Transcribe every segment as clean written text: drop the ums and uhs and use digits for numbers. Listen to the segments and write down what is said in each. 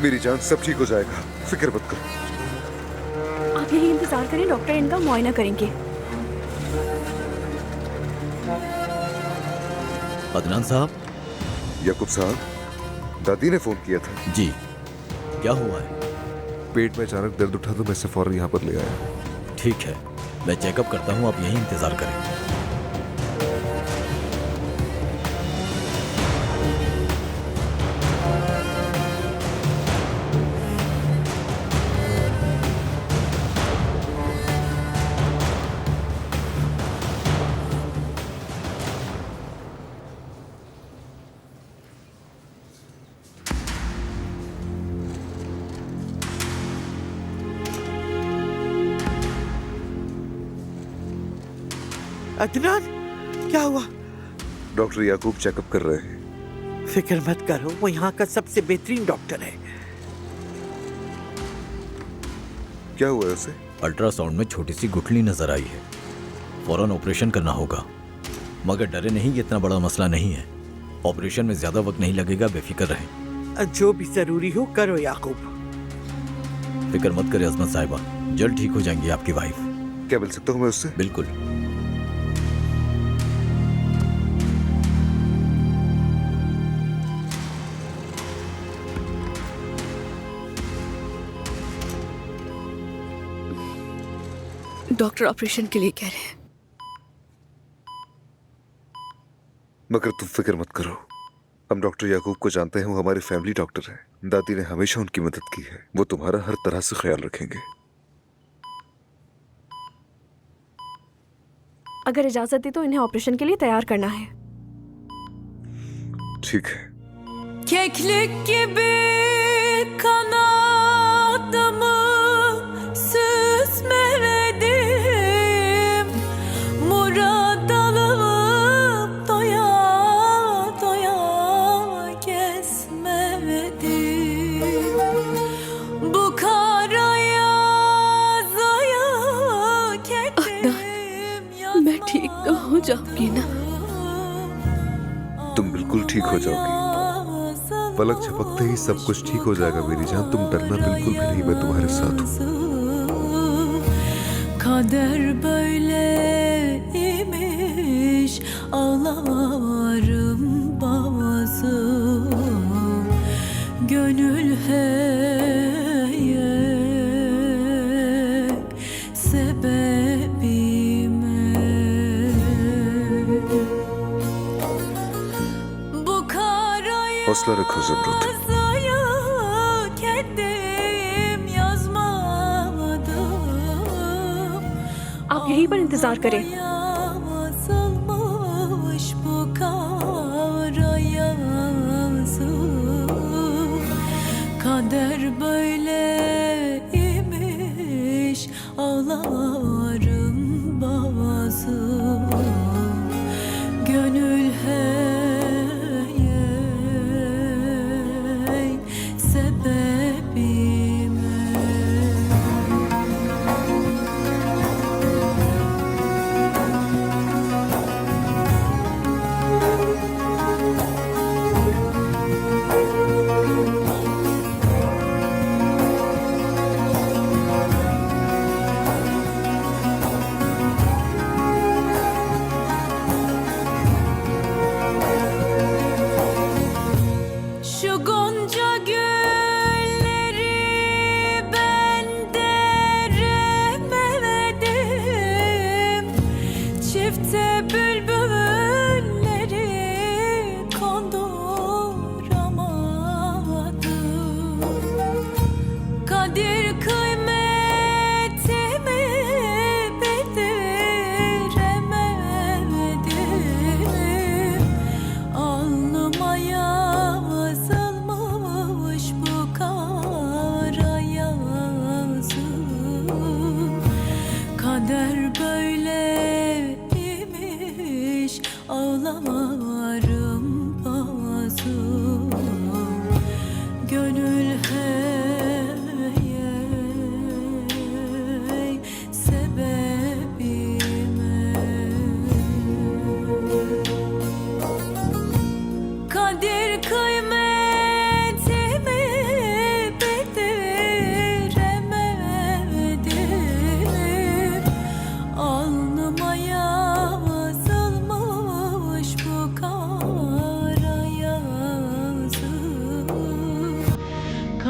मेरी जान, सब ठीक हो जाएगा, फिक्र मत करो। आप यही इंतजार करें, डॉक्टर इनका मुआयना करेंगे। अदनान साहब। याकूब साहब, दादी ने फोन किया था। जी, क्या हुआ है? पेट में अचानक दर्द उठा तो मैं इसे फौरन यहाँ पर ले आया। ठीक है, मैं चेकअप करता हूँ, आप यहीं इंतजार करें। अदनान, क्या हुआ? डॉक्टर याकूब चेकअप कर रहे हैं। फिक्र मत करो, वो यहाँ का सबसे बेहतरीन डॉक्टर है। क्या हुआ है उसे? अल्ट्रासाउंड में छोटी सी गुठली नजर आई है, फौरन ऑपरेशन करना होगा। मगर डरे नहीं, ये इतना बड़ा मसला नहीं है। ऑपरेशन में ज्यादा वक्त नहीं लगेगा, बेफिक्र रहें। जो भी जरूरी हो करो याकूब। फिक्र मत करें अजमत साहिबा, जल्द ठीक हो जाएंगी आपकी वाइफ। क्या मिल सकता हूँ मैं उससे? बिल्कुल। डॉक्टर ऑपरेशन के लिए कह रहे हैं। मगर तुम फिक्र मत करो, हम डॉक्टर याकूब को जानते हैं, वो हमारे फैमिली डॉक्टर हैं। दादी ने हमेशा उनकी मदद की है, वो तुम्हारा हर तरह से ख्याल रखेंगे। अगर इजाजत दी तो इन्हें ऑपरेशन के लिए तैयार करना है। ठीक है। Keklik gibi kanadımı süsmedim, murad alıp doya doya kesmedim. Bu kara yazaya keklim मैं ठीक तो हो जाऊंगी ना? तुम बिल्कुल ठीक हो जाओगी। पलक झपकते ही सब कुछ ठीक हो जाएगा मेरी जान, तुम डरना बिल्कुल भी नहीं, मैं तुम्हारे साथ हूँ। Kader böyleymiş, ağlarım bazı, gönül heyek sebebime. Bu kara हौसला रखो ज़मरुद। yazıyı kendim yazmadım. आप यहीं पर इंतजार करें। Yazılmış bu kara yazı, kader böyleymiş, ağlarım bazı, gönül heyek sebebime.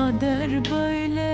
kader böyleymiş.